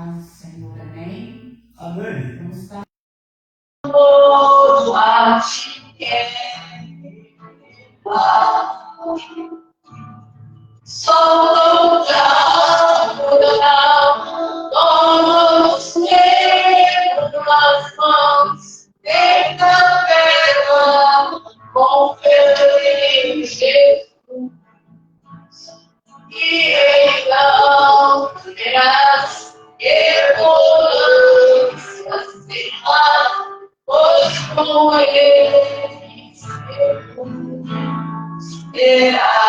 paz do Senhor, amém? Amém. Vamos estar. So down, almost mãos, em caverna, com feliz Jesus, e então terás esperança, pois com ele será.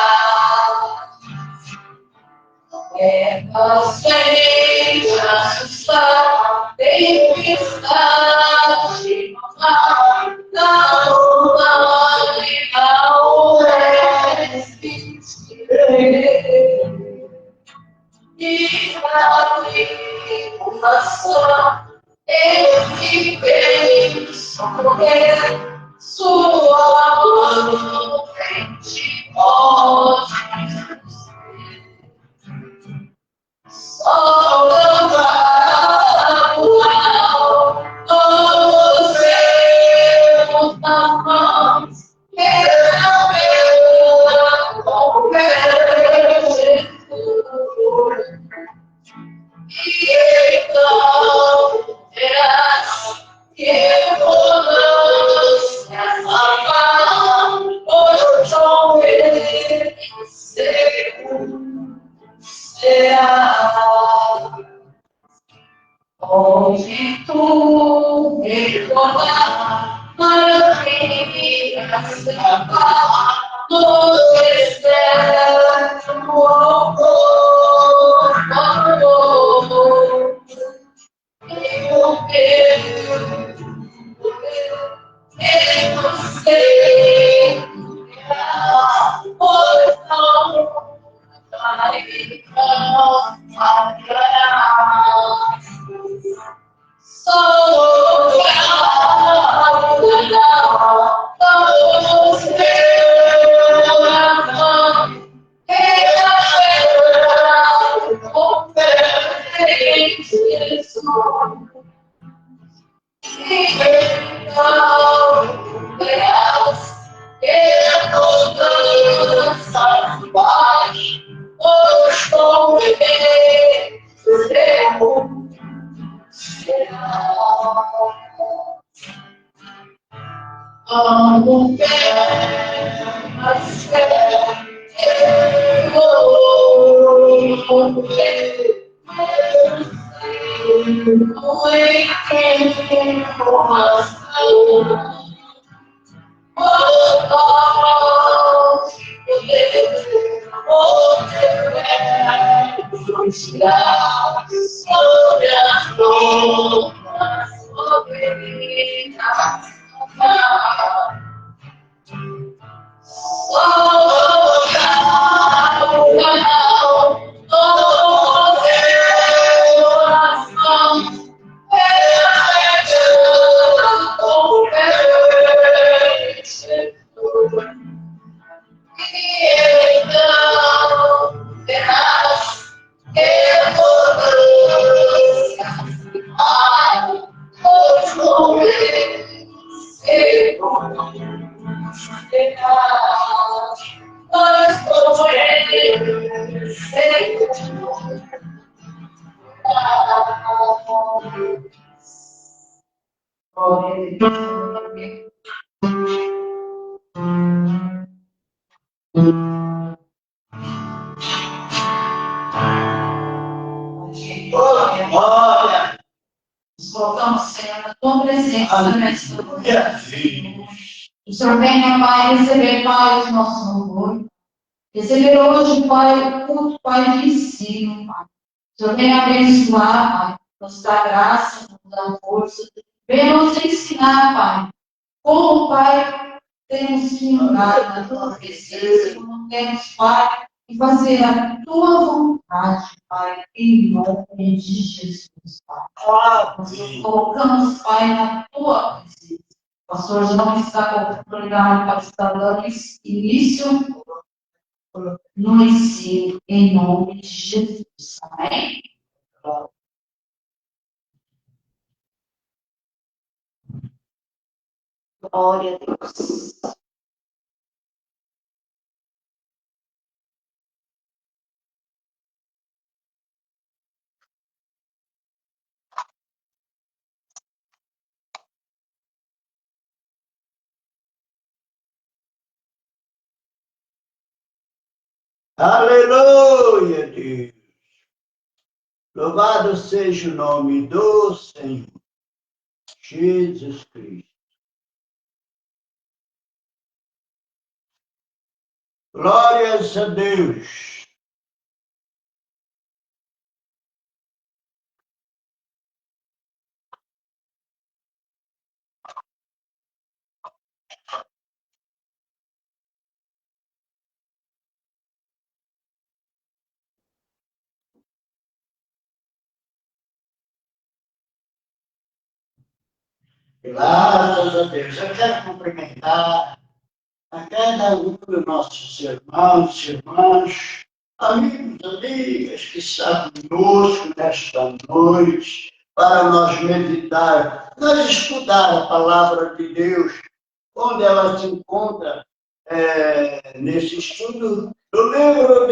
Seja tempestade, na lua e na oeste, e na tribulação, ele vem socorrer, sua mão frente pode. Onde tu me colocar, maravilha, no deserto, eu sei, pois não vai colocamos, Senhor, na tua presença, nesta manhã. O Senhor venha, Pai, receber, Pai, o nosso louvor. Receber hoje, Pai, o culto, Pai, de ensino, Pai. O Senhor venha abençoar, Pai, nos dar graça, nos dar força. Venha nos ensinar, Pai, como, Pai, temos que andar na tua presença, como temos, Pai, e fazer a tua vontade, Pai, em nome de Jesus, Pai. Nós colocamos, Pai, na tua presença. O pastor já não está com oportunidade para estar dando início no ensino, em nome de Jesus. Amém? Glória a Deus. Aleluia, Deus. Louvado seja o nome do Senhor, Jesus Cristo. Glórias a Deus. Graças a Deus. Eu quero cumprimentar a cada um dos nossos irmãos, irmãs, amigos, amigas que estão conosco nesta noite, para nós meditar, nós estudar a palavra de Deus, onde ela se encontra nesse estudo do primeiro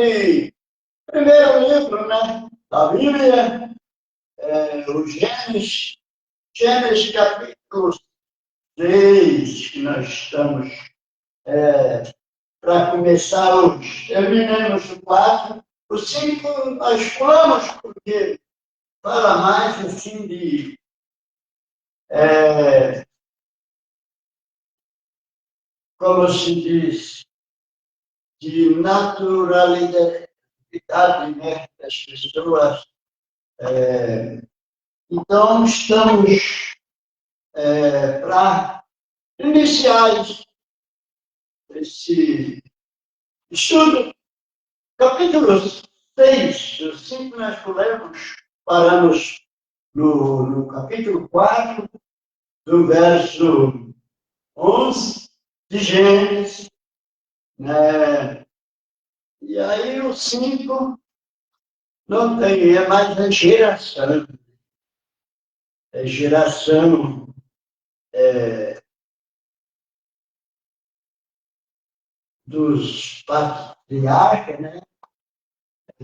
livro, né, da Bíblia, o Gênesis capítulo 6, que nós estamos para começar hoje. Terminamos o 4, o 5 nós pulamos, porque fala mais assim de como se diz, de naturalidade, né, das pessoas. Então, estamos para iniciar esse estudo. Capítulo 6, o 5 nós pulamos, paramos no capítulo 4, do verso 11 de Gênesis, né? E aí o 5 não tem, é mais a geração. É geração dos patriarcas, né?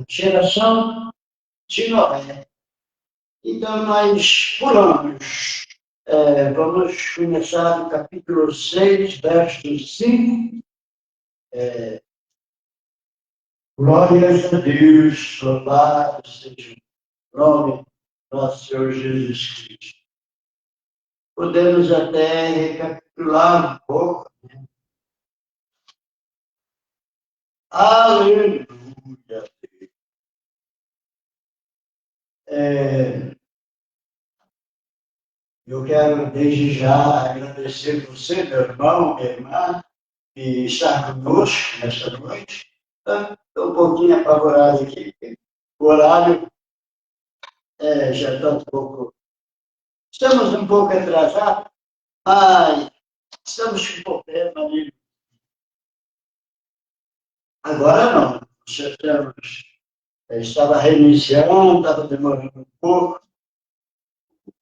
Geração de Noé. Então, nós pulamos. Vamos começar no capítulo 6, verso 5. Glórias a Deus, louvado seja o nome do nosso Senhor Jesus Cristo. Podemos até recapitular um pouco. Né? Aleluia! Eu quero, desde já, agradecer você, meu irmão, minha irmã, que está conosco nesta noite. Estou um pouquinho apavorado aqui. O horário já está um pouco... Estamos um pouco atrasados, mas estamos com problema ali. Agora não. Estava reiniciando, estava demorando um pouco.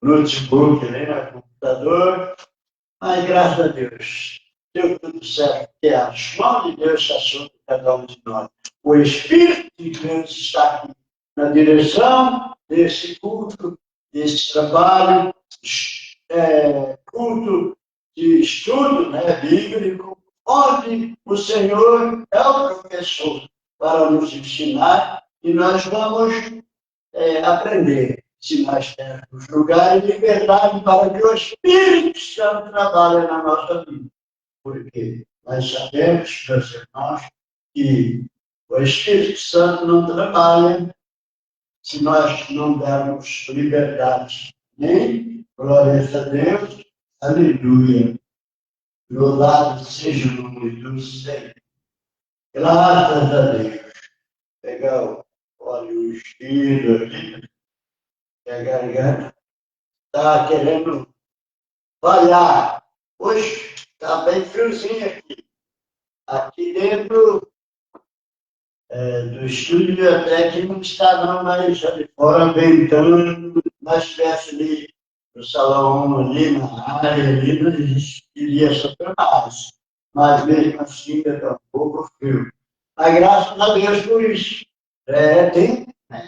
Notebook, né, no computador. Mas, graças a Deus, deu tudo certo. E a mão de Deus está sobre cada um de nós. O Espírito de Deus está aqui na direção desse culto, desse trabalho, culto de estudo, né, bíblico, onde o Senhor é o professor para nos ensinar e nós vamos aprender. Se nós temos lugar de liberdade para que o Espírito Santo trabalhe na nossa vida. Porque nós sabemos, meus irmãos, que o Espírito Santo não trabalha se nós não dermos liberdade. Nem glórias a Deus, aleluia. Louvado seja o nome do Senhor. Graças a Deus. Pegar o espírito aqui, que a garganta está querendo falhar. Hoje está bem friozinho aqui. Aqui dentro do estúdio até que não está não, mas ali fora ventando, uma espécie de o salão ali na área, ali não iria sofrer mais. Mas mesmo assim, ainda está um pouco frio. Mas graças a Deus por isso. Tem, né?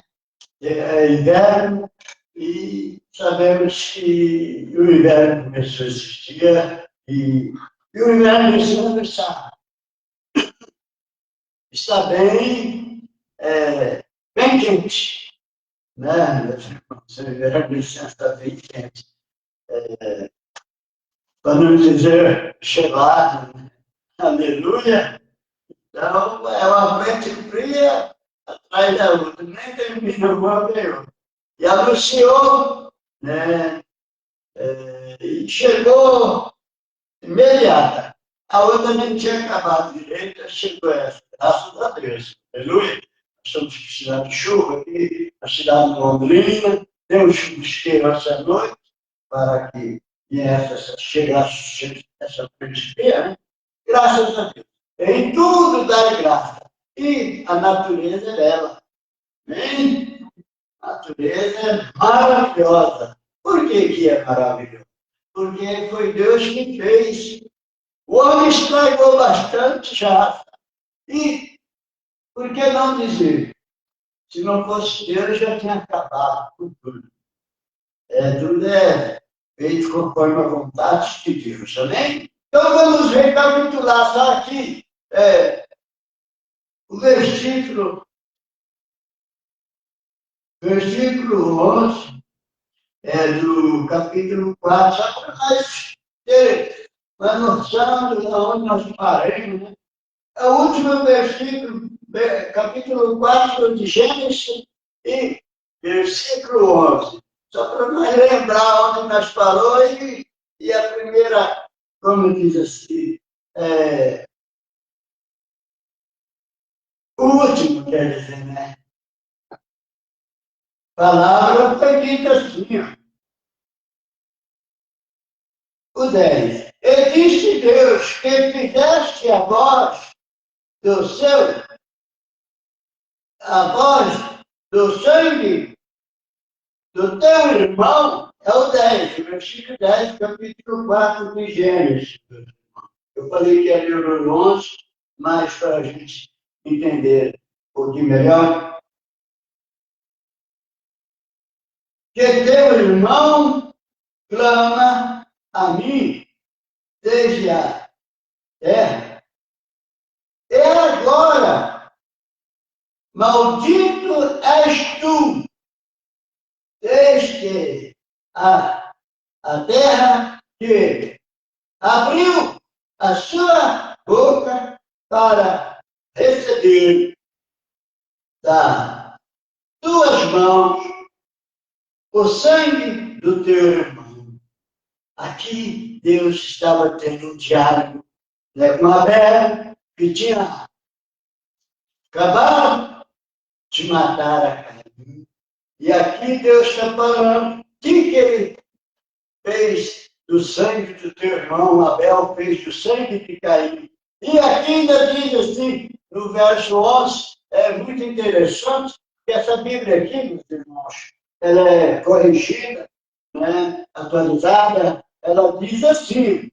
Inverno, e sabemos que o inverno começou a existir, e o inverno desse ano está bem quente, né? O inverno desse ano está bem quente. Para não dizer gelado, né? Aleluia! Então, é uma frente fria atrás da outra, nem termina uma vez outra. E anunciou, né? E chegou imediata. A outra nem tinha acabado direito, chegou essa. Graças a Deus. Aleluia. Nós estamos precisando de chuva aqui, na cidade de Londrina. Tem um chuvisqueiro essa noite, para que chegasse essa frente fria, né? Graças a Deus. Em tudo dá graça. E a natureza é bela. Amém? A natureza é maravilhosa. Por que é maravilhosa? Porque foi Deus que fez. O homem estragou bastante já. E por que não dizer? Se não fosse Deus, já tinha acabado com tudo. Tudo é feito conforme a vontade de Deus. Amém? Então vamos recapitular só aqui o versículo 11 do capítulo 4, só para nós ter uma noção de onde nós paramos, né? É o último versículo, capítulo 4 de Gênesis, e versículo 11. Só para nós lembrar onde nós parou, e a primeira, como diz assim, o último, quer dizer, né? A palavra foi dita assim, ó. O 10. E disse Deus que fizeste a voz do sangue do teu irmão, é o 10, versículo 10, capítulo 4 de Gênesis. Eu falei que ia ler o 11, mas para a gente entender um pouquinho melhor. Que teu irmão clama a mim desde a terra. E agora, maldito és tu, desde a terra que abriu a sua boca para receber das tuas mãos o sangue do teu irmão. Aqui Deus estava tendo um diálogo, né, com Abel, que tinha acabado de matar a Caim. E aqui Deus está falando que ele fez do sangue do teu irmão, Abel fez do sangue de Caim. E aqui ainda diz assim, no verso 11, é muito interessante, que essa Bíblia aqui, meus irmãos, ela é corrigida, né, atualizada, ela diz assim: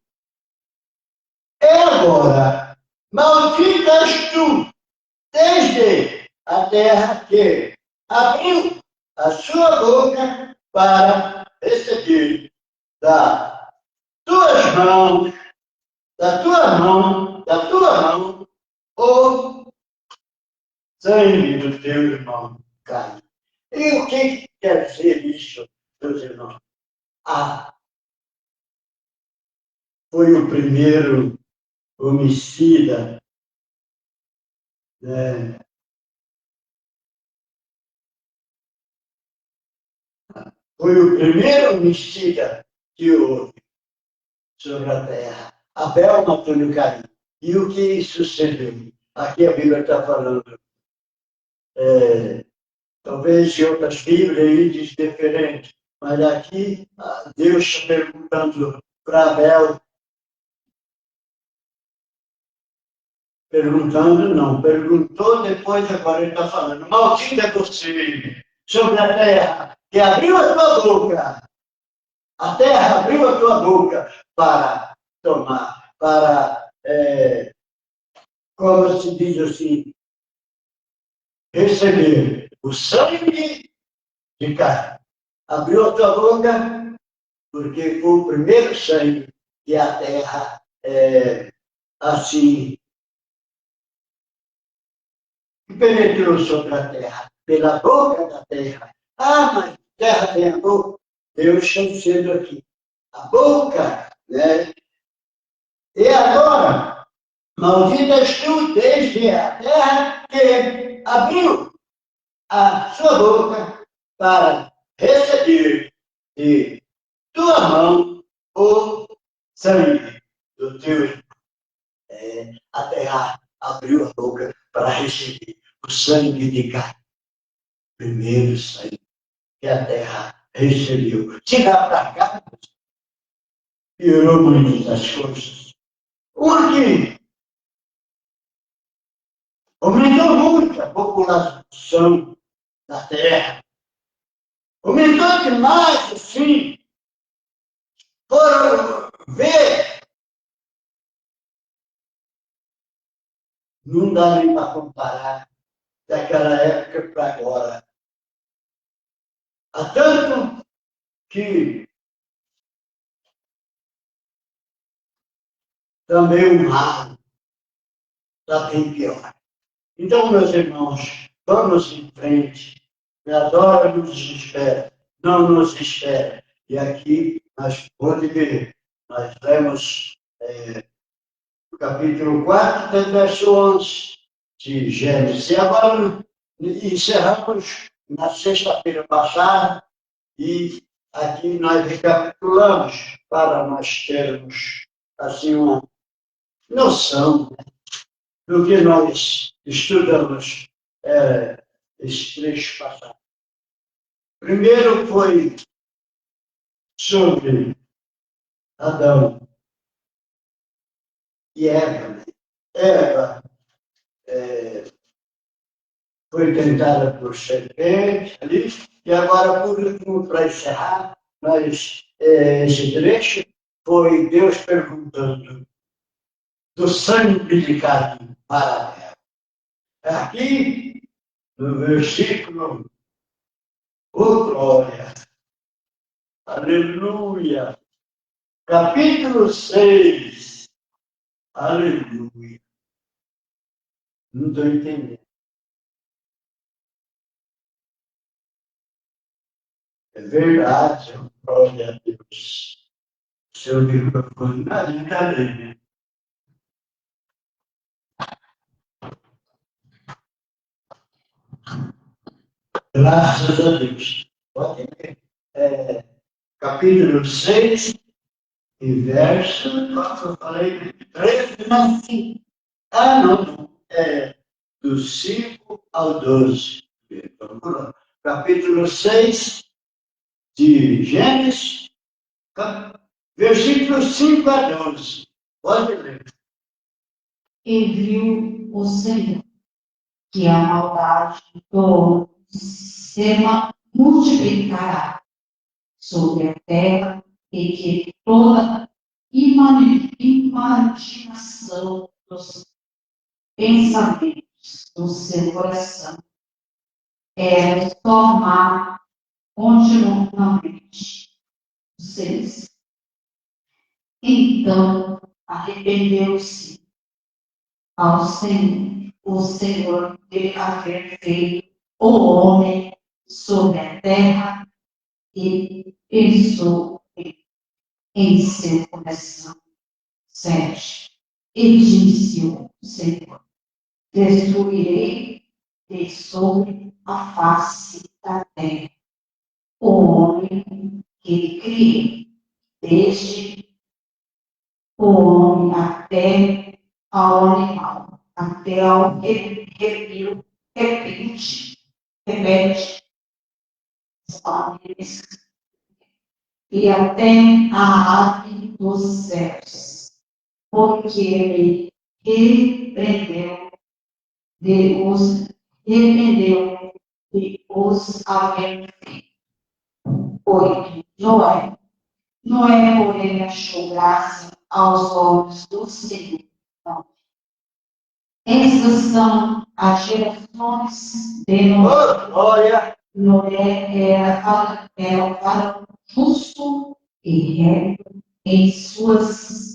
e agora, maldito és tu, desde a terra que abriu a sua boca para receber da tuas mãos, da tua mão, o sangue do teu irmão Caim. E o que quer dizer isso, meus irmãos? Foi o primeiro homicida, né? Foi o primeiro homicida que houve sobre a terra. Abel matou o Caim. E o que sucedeu? Aqui a Bíblia está falando. Talvez em outras Bíblias aí diz diferente, mas aqui Deus está perguntando para Abel, perguntou depois, agora ele está falando: maldito é você sobre a terra, que abriu a sua boca A terra abriu a tua boca para tomar, para, como se diz assim, receber o sangue de carne. Abriu a tua boca, porque foi o primeiro sangue que a terra, assim, penetrou sobre a terra, pela boca da terra. Ah, mas terra tem a boca. Eu estou dizendo aqui. A boca, né? E agora, maldito és tu desde a terra que abriu a sua boca para receber de tua mão o sangue do teu irmão. A terra abriu a boca para receber o sangue de carne. Primeiro sangue que a terra recebeu. Se dá para cá, piorou muito as coisas. Porque aumentou muito a população da terra. Aumentou demais, assim. Foram ver. Não dá nem para comparar daquela época para agora. Há tanto que também o mar está bem pior. Então, meus irmãos, vamos em frente. A hora nos espera, não nos espera. E aqui, nós pode ver, nós lemos o capítulo 4, até verso 11 de Gênesis. E agora encerramos na sexta-feira passada e aqui nós recapitulamos para nós termos assim uma noção, né, do que nós estudamos esse trecho passado. Primeiro foi sobre Adão e Eva. Né? Eva foi tentada por serpente ali, e agora, por último, para encerrar, esse trecho foi Deus perguntando do sangue de carne para a terra. Aqui, no versículo, oh glória, aleluia, capítulo 6, aleluia. Não estou entendendo. É verdade, glória a Deus. Seu microfone, não é brincadeira. Graças a Deus. Pode ler. Capítulo 6, e verso, quanto eu falei, 13, não, 5. Ah, não. Do 5 ao 12. Capítulo 6 de Gênesis, versículos 5 a 12. Pode ler. E viu o Senhor que a maldade do homem se multiplicará sobre a terra e que toda imaginação dos pensamentos do seu coração tomar continuamente os seres. Então arrependeu-se ao Senhor, o Senhor de haver feito o homem sobre a terra e pensou em seu coração. 7. E disse o Senhor: destruirei de sobre a face da terra o homem que criei, desde o homem até ao animal, até ao repente, e até a ave dos céus, porque ele repreendeu de os haver feito. 8. Noé Noé, porém, achou graça aos olhos do Senhor. Essas são as gerações de Noé. Glória. Noé era para justo e reto em suas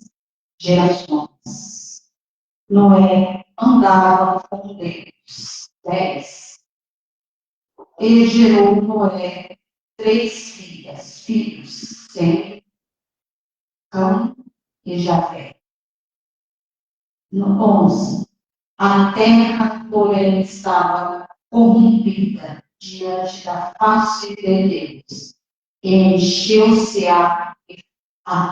gerações. Noé andava com Deus. 10. Ele gerou Noé 3 filhos, Sem, Cã e Jafé. No 11. A terra, porém, estava corrompida diante da face de Deus, e encheu-se a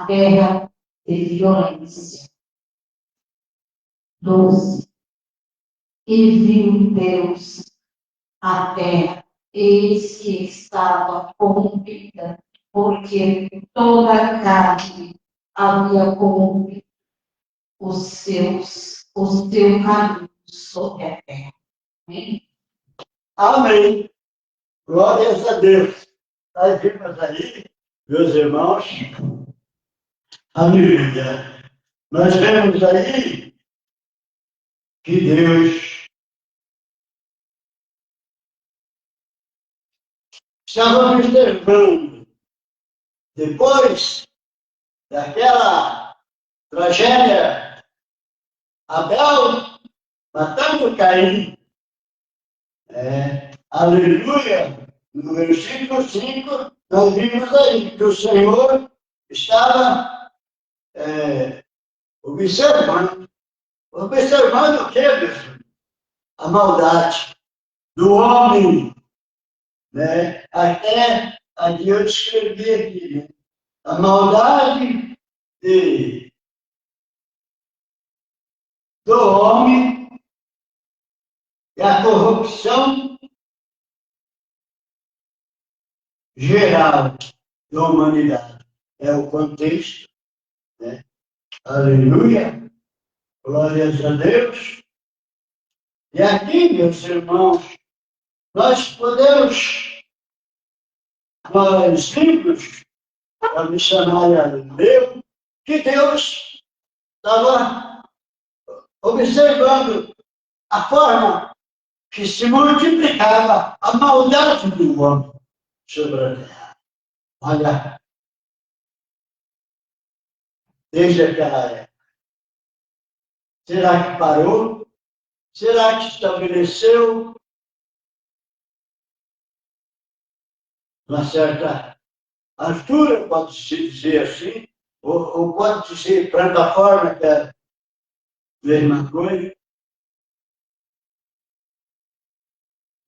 terra de violência. 12. E viu Deus a terra, eis que estava corrompida, porque toda a carne havia corrompido o seu caminho sobre a terra. Amém? Amém. Glórias a Deus. Nós vimos aí, meus irmãos, aleluia. Nós vemos aí que Deus estava observando, depois daquela tragédia, Abel matando Caim. Aleluia! No versículo 5, nós vimos aí que o Senhor estava observando. Observando o que, Deus? A maldade do homem. Né? Até aqui eu escrevi aqui, né? A maldade do homem e a corrupção geral da humanidade. É o contexto, né? Aleluia! Glórias a Deus! E aqui, meus irmãos, nós podemos, nos livros, a missionária leu, que Deus estava observando a forma que se multiplicava a maldade do homem sobre a terra. Olha, desde aquela época. Será que parou? Será que estabeleceu uma certa altura, pode-se dizer assim, ou pode ser plataforma, que é a mesma coisa?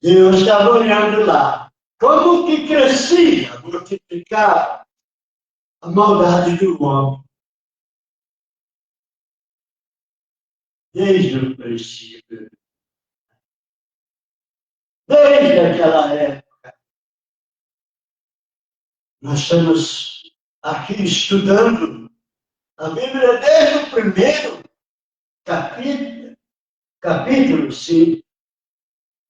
Deus estava olhando lá. Como que crescia, multiplicava a maldade do homem? Desde o princípio. Desde aquela época. Nós estamos aqui estudando a Bíblia desde o primeiro capítulo, sim,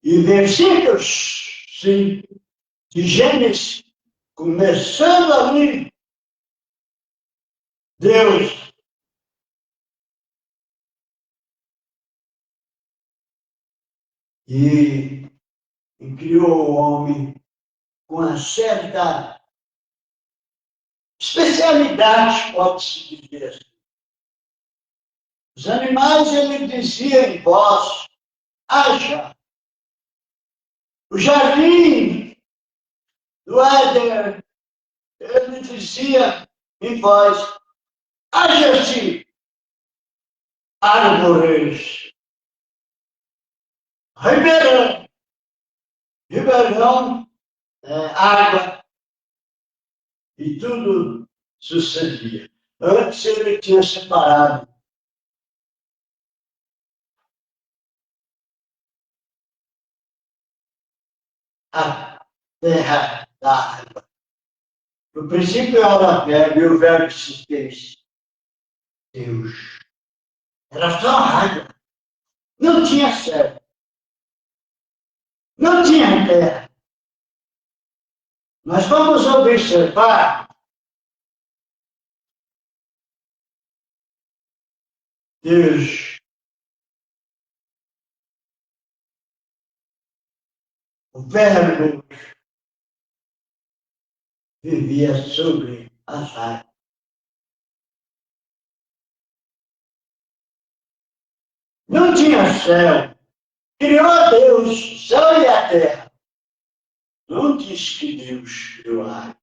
e versículos, sim, de Gênesis, começando ali, Deus e criou o homem com uma certa especialidade, pode-se dizer assim. Os animais, ele dizia em voz, haja. O jardim do Éden, ele dizia em voz, haja-se árvores. Ribeirão, água, e tudo sucedia. Antes ele tinha separado a terra da água. No princípio era verbo, e o verbo se fez Deus. Era só água. Não tinha céu. Não tinha terra. Nós vamos observar Deus, o Verbo vivia sobre as águas. Não tinha céu. Criou Deus o céu e a terra. Não diz que Deus criou a água.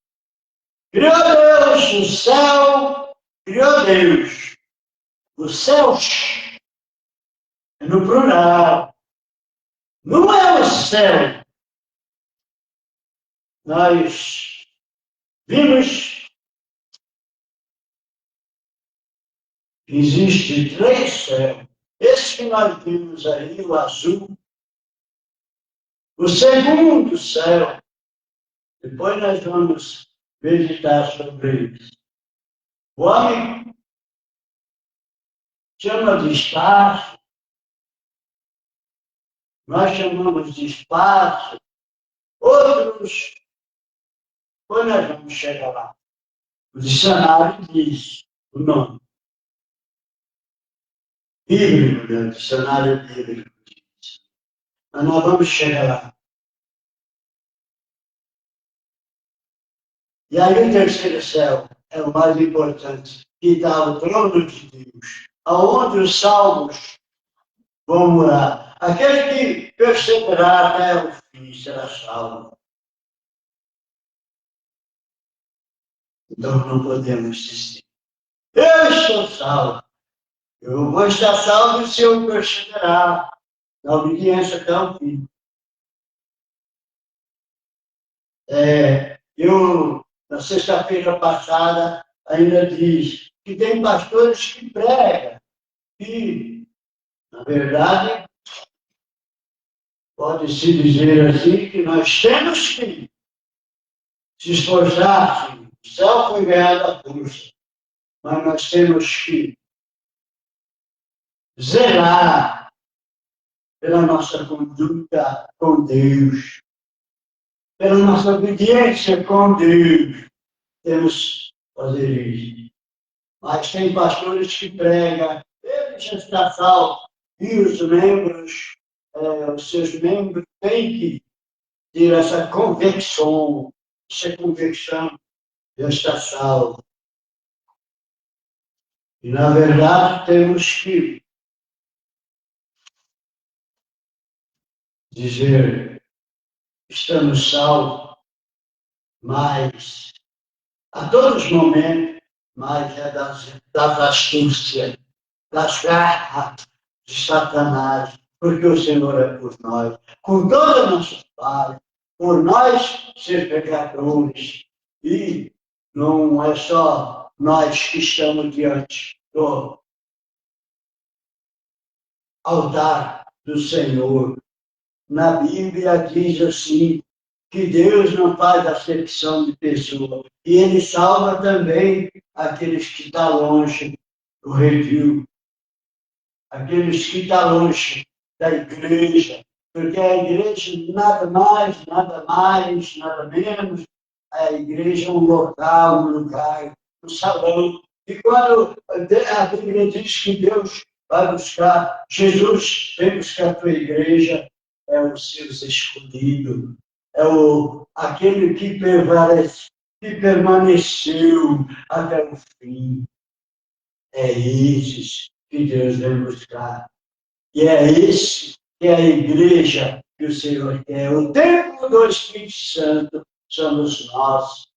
Criou Deus o céu, criou Deus os céus. É no plural. Não é o céu. Nós vimos que existem 3 céus. Esse que nós vimos aí, o azul, o segundo céu, depois nós vamos meditar sobre isso. O homem chama de espaço, nós chamamos de espaço, outros, depois nós vamos chegar lá. O dicionário diz o nome. Bíblico, né? O dicionário bíblico diz. Mas nós vamos chegar lá. E aí o terceiro céu é o mais importante, que está o trono de Deus, aonde os salvos vão morar. Aquele que perseverar até o fim será salvo. Então não podemos dizer, eu estou salvo. Eu vou estar salvo se eu perseverar na obediência até o fim. Eu, na sexta-feira passada, ainda diz que tem pastores que pregam, e, na verdade, pode-se dizer assim que nós temos que se esforçar. O céu foi ganhado a força, mas nós temos que zelar pela nossa conduta com Deus, pela nossa obediência com Deus. Temos que fazer isso. Mas tem pastores que pregam, ele já está salvo, e os membros, os seus membros têm que ter essa convicção, de estar salvo. E, na verdade, temos que dizer, estamos salvos, mas a todos os momentos, mas é das astúcias, das garras de Satanás, porque o Senhor é por nós, com toda a nossa paz, por nós ser pecadores. E não é só nós que estamos diante do altar do Senhor. Na Bíblia diz assim, que Deus não faz acepção de pessoa. E Ele salva também aqueles que estão longe do redil, aqueles que estão longe da igreja, porque a igreja nada mais, nada menos, a igreja é um local, um lugar, um salão. E quando a Bíblia diz que Deus vai buscar, Jesus vem buscar a tua igreja, é os seus escolhidos, é aquele que permaneceu até o fim. É esses que Deus vem buscar. E é esse que é a igreja que o Senhor quer. O templo do Espírito Santo somos nós.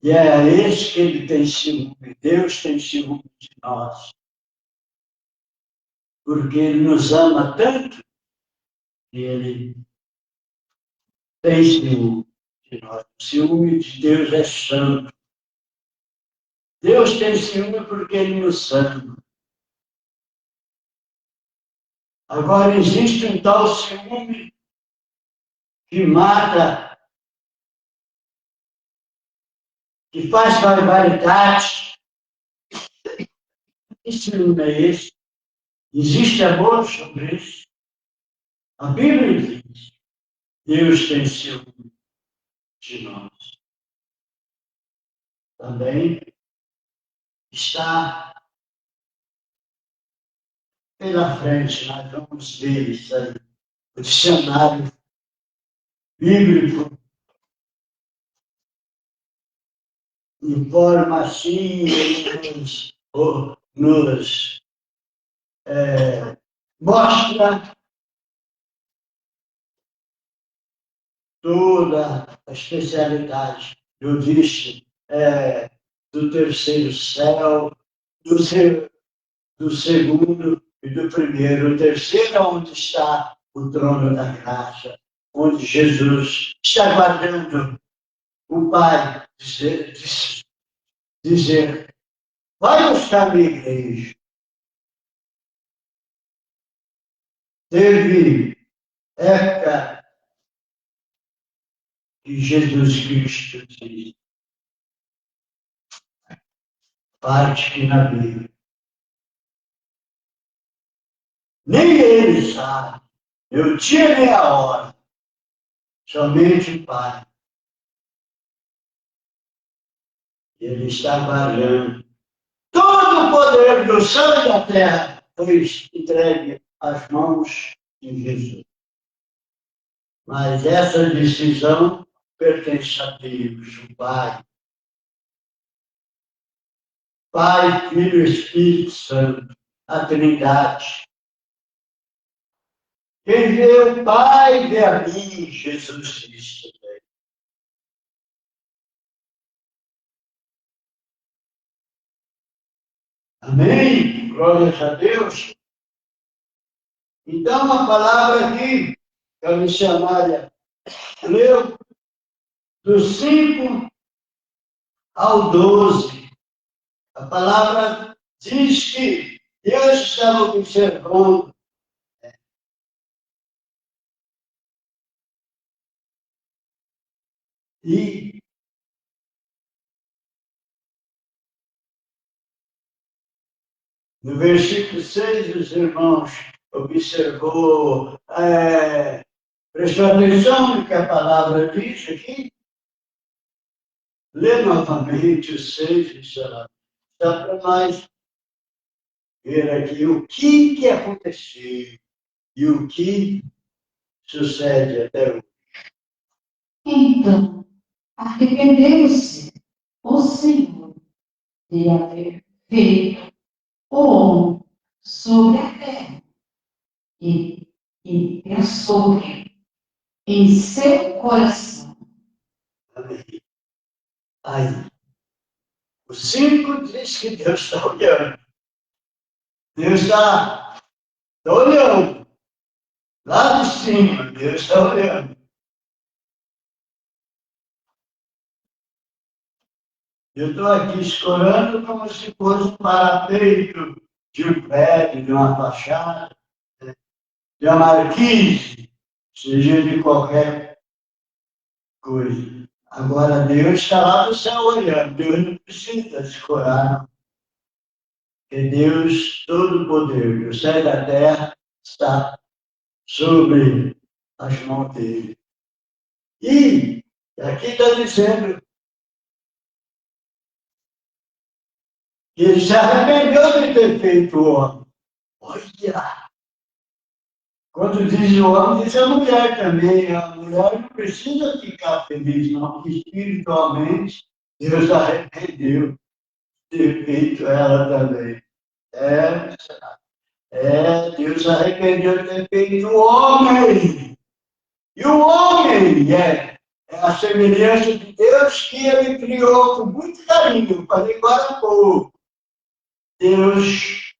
E é esse que ele tem ciúme. Deus tem ciúme de nós. Porque ele nos ama tanto que ele tem ciúme de nós. O ciúme de Deus é santo. Deus tem ciúme porque ele nos ama. Agora existe um tal ciúme que mata, que faz barbaridade. Que ciúme é esse? Existe amor sobre isso? A Bíblia diz, Deus tem ciúme de nós. Também está pela frente. Nós vamos ver isso aí. O dicionário bíblico informa assim, nos mostra toda a especialidade do disse, do terceiro céu, do segundo e do primeiro. O terceiro é onde está o trono da graça, onde Jesus está guardando o Pai dizer, vai buscar minha igreja. Teve época que Jesus Cristo diz, parte que na Bíblia. Nem ele sabe, eu tinha nem a hora, somente o Pai. Ele está guardando. Todo o poder do céu e da terra foi entregue às mãos de Jesus. Mas essa decisão pertence a Deus, o Pai. Pai, Filho e Espírito Santo, a Trindade. Quem vê o Pai vê a mim, Jesus Cristo. Amém? Glórias a Deus. Então, a palavra aqui, que a missionária leu, do 5 ao 12. A palavra diz que Deus estava observando e no versículo 6, os irmãos observou, prestou atenção no que a palavra diz aqui. Lê novamente o 6, dá para nós ver aqui o que aconteceu e o que sucede até hoje. Então, arrependeu-se o Senhor de haver feito o homem sobre a terra e pensou em seu coração. Amém. Aí, o 5 diz que Deus está olhando. Deus está olhando. Lá de cima, Deus está olhando. Eu estou aqui escorando como se fosse um parapeito de um prédio, de uma fachada, de uma marquise, seja de qualquer coisa. Agora, Deus está lá no céu olhando. Deus não precisa escorar, não. Porque Deus, todo o poder do céu e da terra, está sobre as mãos dele. E aqui está dizendo que ele se arrependeu de ter feito o homem. Olha! Quando diz o homem, diz a mulher também. A mulher não precisa ficar feliz, não, porque espiritualmente Deus arrependeu de ter feito ela também. Deus arrependeu de ter feito o homem. E o homem é a semelhança de Deus que ele criou com muito carinho. Falei agora há pouco. Deus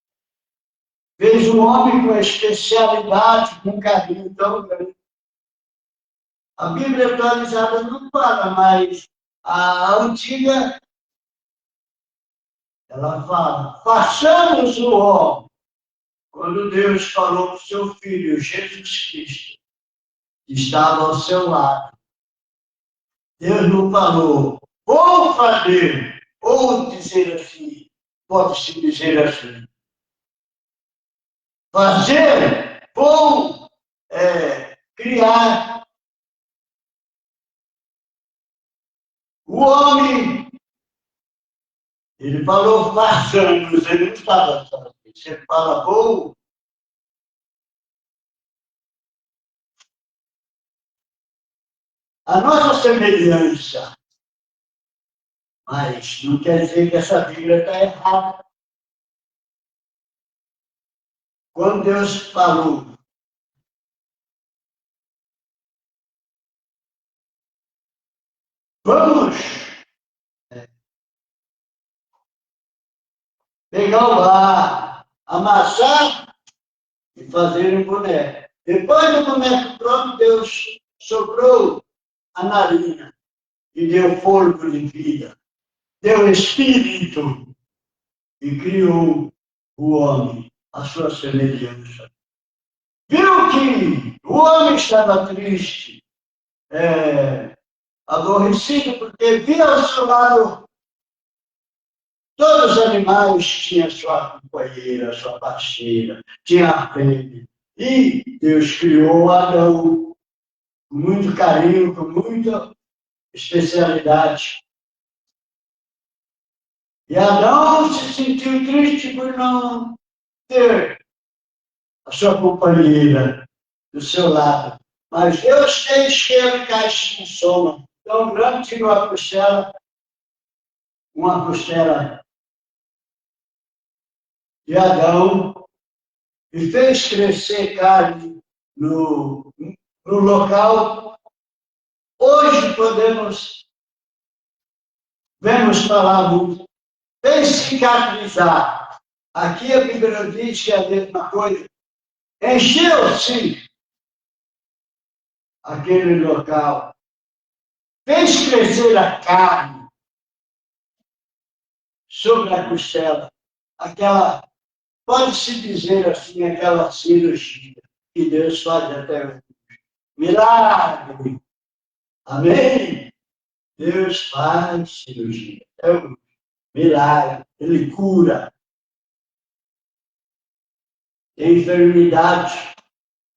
fez o homem com especialidade, com carinho tão grande. A Bíblia atualizada não fala, mas a antiga, ela fala, façamos o homem. Quando Deus falou para o seu Filho, Jesus Cristo, que estava ao seu lado, Deus não falou, vou fazer, ou dizer assim, pode-se dizer assim, fazer, vou criar. O homem, Ele falou façamos, ele não estava sozinho. Você fala, vou. A nossa semelhança, mas não quer dizer que essa Bíblia está errada. Quando Deus falou, vamos pegar o bar, amassar e fazer um boneco. Depois do boneco pronto, Deus soprou a narina e deu fôlego de vida, deu espírito e criou o homem, a sua semelhança. Viu que o homem estava triste, aborrecido, porque via ao seu lado todos os animais tinham sua companheira, sua parceira, tinha a fêmea. E Deus criou Adão com muito carinho, com muita especialidade. E Adão se sentiu triste por não ter a sua companheira do seu lado. Mas Deus fez que ele caísse em sono. Então, grande tirou a costela, uma costela de Adão, e fez crescer carne no local. Hoje vemos falar muito, fez cicatrizar. Aqui a Bíblia diz que é a mesma coisa. Encheu-se aquele local, fez crescer a carne sobre a costela, aquela, pode-se dizer assim, aquela cirurgia que Deus faz até hoje. Milagre! Amém? Deus faz cirurgia. É um milagre. Ele cura. Tem enfermidade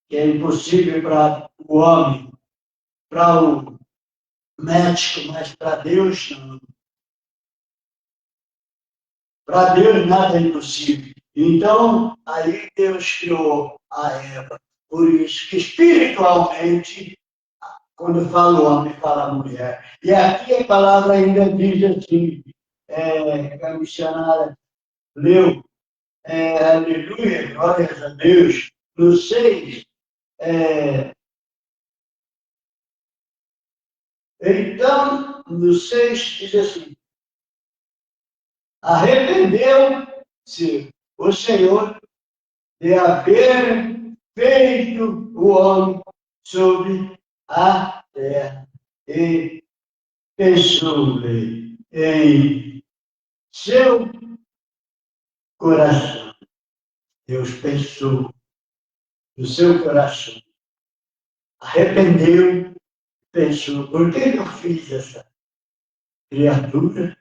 que é impossível para o homem, para o médico, mas para Deus não. Para Deus nada é impossível. Então, aí Deus criou a Eva. Por isso que espiritualmente, quando fala o homem, fala a mulher. E aqui a palavra ainda diz assim, que a missionária leu, aleluia, glórias a Deus, no 6, então, no 6 diz assim, arrependeu-se o Senhor de haver feito o homem sobre a terra e pensou-lhe em seu coração. Deus pensou no seu coração. Arrependeu, pensou, por que eu fiz essa criatura?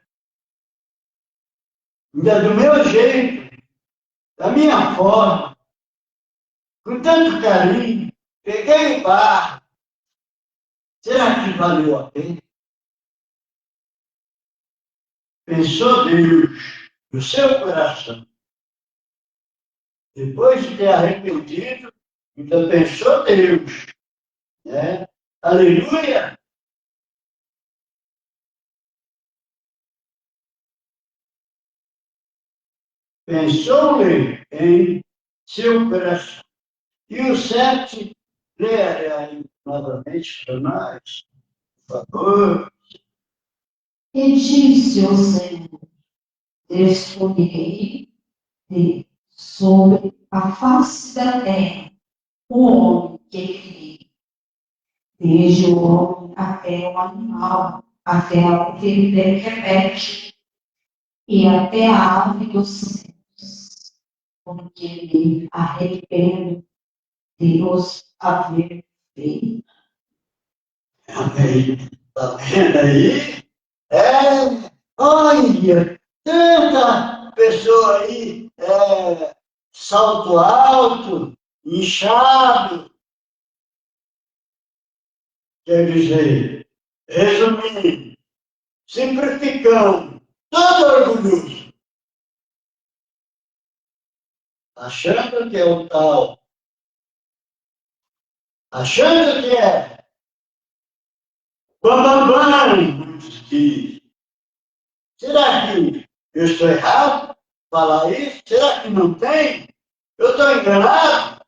Ainda do meu jeito, da minha forma, com tanto carinho, peguei o barro. Será que valeu a pena? Pensou Deus no seu coração. Depois de ter arrependido, então pensou Deus. Né? Aleluia! Pensou-lhe em seu coração. E o 7, leia aí novamente para nós, por favor. E disse o Senhor, destruirei sobre a face da terra o homem que criei, desde o homem até o animal, até o que repete, e até a ave dos céus, porque me arrependo de os haver feito. Amém. Está vendo aí? Olha, tanta pessoa aí, salto alto, inchado. Quer dizer, resumindo, simplificando, todo orgulhoso, achando que é o tal, achando que é bambambam, muitos dizem. Será que eu estou errado em falar isso? Será que não tem? Eu estou enganado?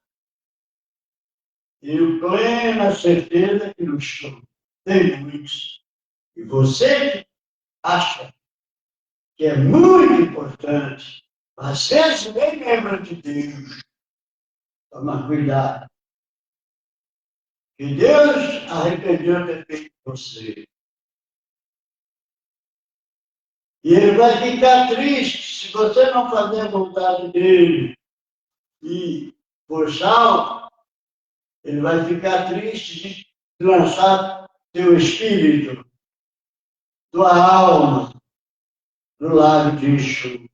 Tenho plena certeza que não estou. Tem muitos. E você que acha que é muito importante, às vezes nem lembra de Deus. Toma cuidado. Que Deus arrependeu de ter feito você. E ele vai ficar triste se você não fazer a vontade dele. E, por salvo, ele vai ficar triste de lançar teu espírito, tua alma, no lago de enxofre.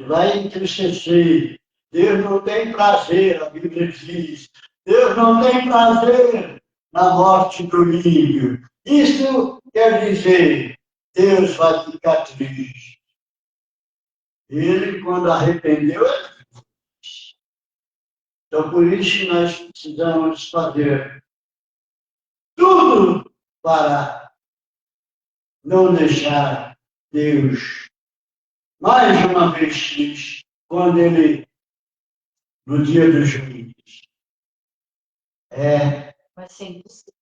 Vai entristecer. Deus não tem prazer, a Bíblia diz. Deus não tem prazer na morte do ímpio. Isso quer dizer, Deus vai ficar triste. Ele, quando arrependeu, ele ficou triste. Então, por isso que nós precisamos fazer tudo para não deixar Deus mais uma vez triste, quando ele, no dia do juízo, Vai ser impossível.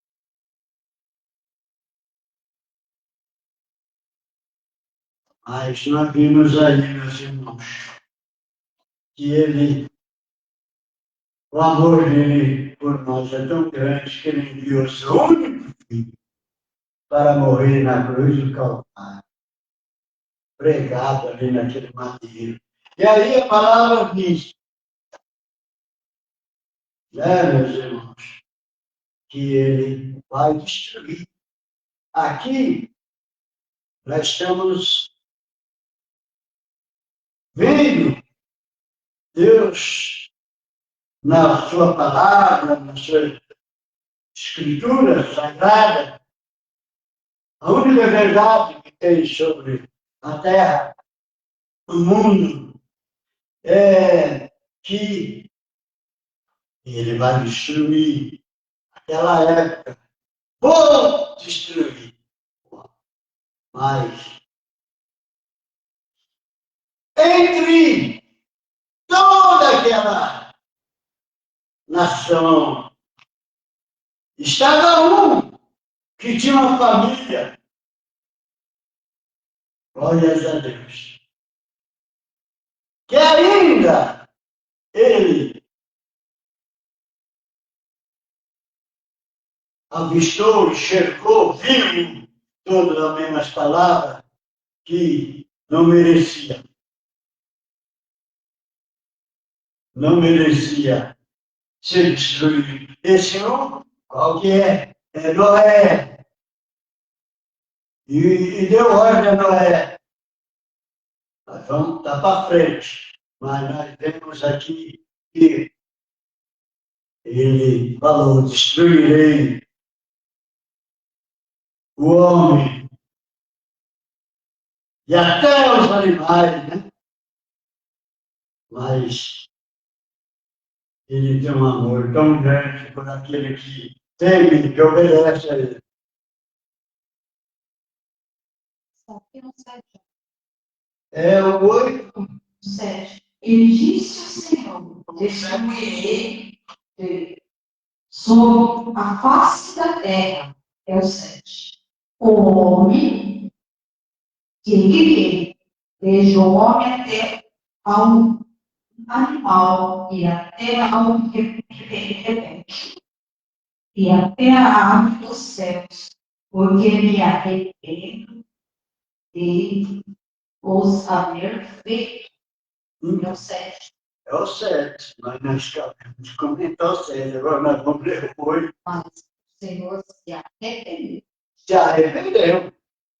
mas nós vimos aí, meus irmãos, que ele, o amor dele por nós é tão grande que ele enviou seu único filho para morrer na cruz do Calvário, pregado ali naquele madeiro. E aí a palavra diz, meus irmãos, que ele vai destruir. Aqui nós estamos vendo Deus na sua palavra, na sua escritura sagrada, a única verdade que tem sobre a terra, o mundo, é que ele vai destruir aquela época. Vou destruir. Mas entre toda aquela nação, estava um que tinha uma família. Glórias a Deus. Que ainda ele avistou, enxergou, viu todas as mesmas palavras que não merecia. Não merecia ser destruído. Esse um, qual que é? É Noé. E deu ordem a Noé. Nós vamos estar para frente. Mas nós vemos aqui que ele falou, destruirei o homem e até os animais, né? Mas ele tem um amor tão grande por aquele que teme, que obedece a ele. Só que não sai É o 8. 7. E disse o Senhor, destruirei sobre a face da terra. É o 7. O homem que viver, desde o homem até ao animal e até ao repente, e até a ave dos céus, porque me arrependo de os haver feito. É o 7. É o 7. Mas nós acabamos de comentar o 7. Agora nós vamos ler o 8. Mas o Senhor se arrependeu. Se arrependeu.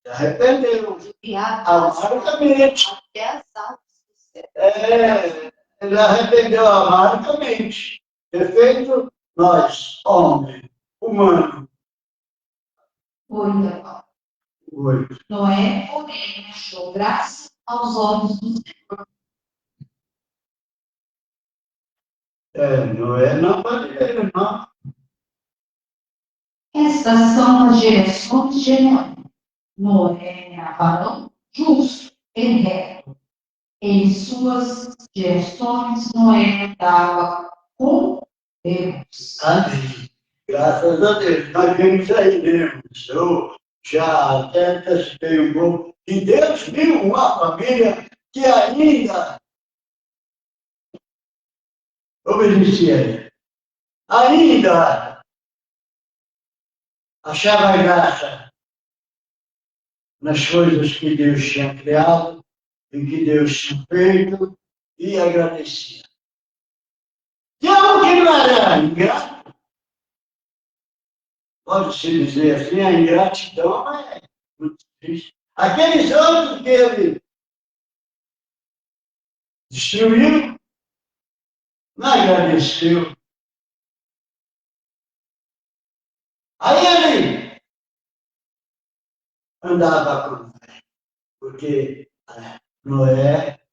Se arrependeu. E Amargamente. até as aves do céu. Ele arrependeu amargamente. Ter feito nós, homem, humano. 8. 8. Noé, porém, achou graça aos olhos do Noé não bandeira, não. Estas são as gerações de Noé. Noé era varão justo e reto. Em suas gerações, Noé andava com Deus. Amém. Graças a Deus. Nós vimos aí mesmo. Eu já até antecipei um pouco. E Deus viu uma família que ainda obedecia a Ele. Ainda achava graça nas coisas que Deus tinha criado e que Deus tinha feito e agradecia. E algo que não era ingrato, pode-se dizer assim, a ingratidão é muito triste. Aqueles outros que ele destruiu, não agradeceu. Aí ele andava com fé, porque Noé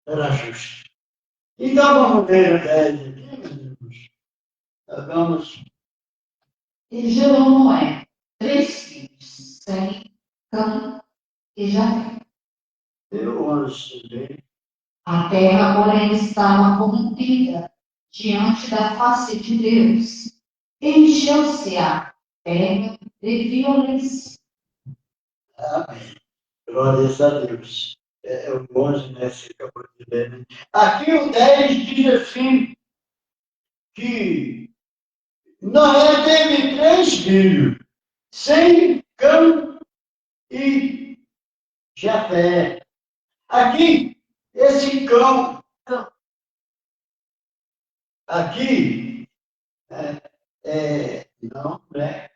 era justo. Então vamos ver a ideia aqui, meus irmãos. Vamos. E gerou Noé 3 filhos, Sem, Cã e Jafé. Eu antes também. A terra, porém, estava corrompida diante da face de Deus. Encheu-se a terra de violência. Amém. Glórias a Deus. É o 11, né? Você acabou de ler, né? Aqui o 10 diz assim, que Noé teve 3 filhos, Sem, Cã e Jafé. Aqui, esse cão, aqui, não, né?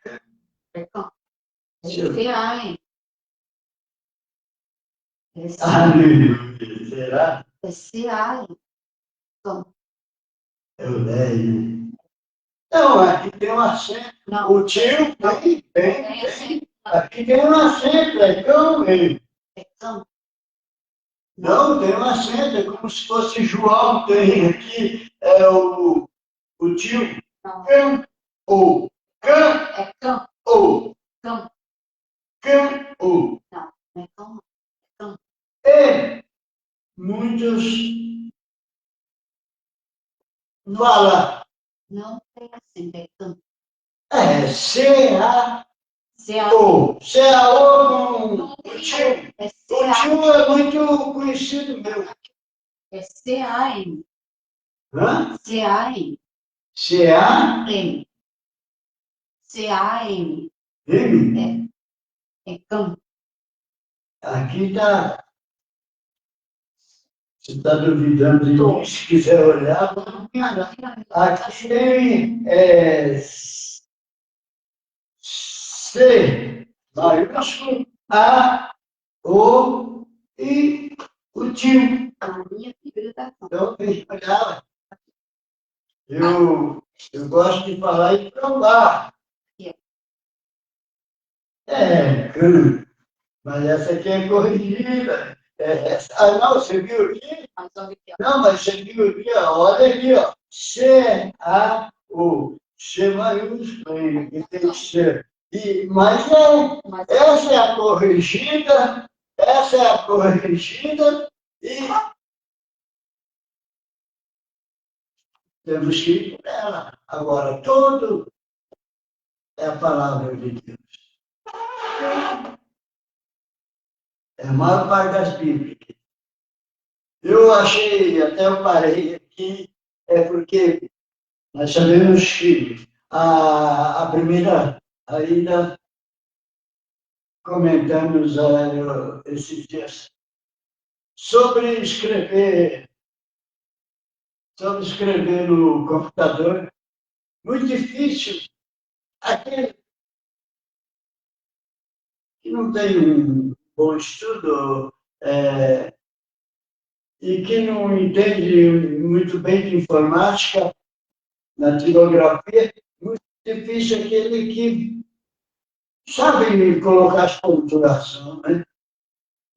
Esse Aleluia, será? esse ai. É o 10, né? Não, aqui tem um acento. Não. O tio tem. Aqui tem um acento, é cão mesmo. É cão. Não, tem um acento, é como se fosse João, tem aqui, é o tio. Não. Cão, ou. Cão, É cão. ou. Cão. Cão, ou. Não, não é cão. E muitos falam, Não tem assim, é cão. C-A-O. C-A-O com o tio. É O tio é muito conhecido meu. É C-A-M. Hã? C-A-M. C-A-M. M. C-A-M. É cão. Aqui está. Se está duvidando de mim, se quiser olhar, vamos olhar. Aqui tem C maiúsculo, A, O e o tio. A minha filha tá cão. Então, tem que olhar. Eu gosto de falar e provar. Cã. Mas essa aqui é corrigida. Não, você viu aqui? Não, mas você viu aqui, ó, olha aqui, ó. C-A-O. C maiúsculo, e tem que ser. Mas essa é a corrigida, e temos que ir por ela. Agora, tudo é a palavra de Deus. É a maior parte das Bíblias. Eu achei, até eu parei aqui, porque nós sabemos que a primeira, ainda comentamos esses dias, sobre escrever no computador, muito difícil. Aquele que não tem um bom estudo e que não entende muito bem de informática, na tipografia, muito difícil aquele que sabe colocar as pontuações,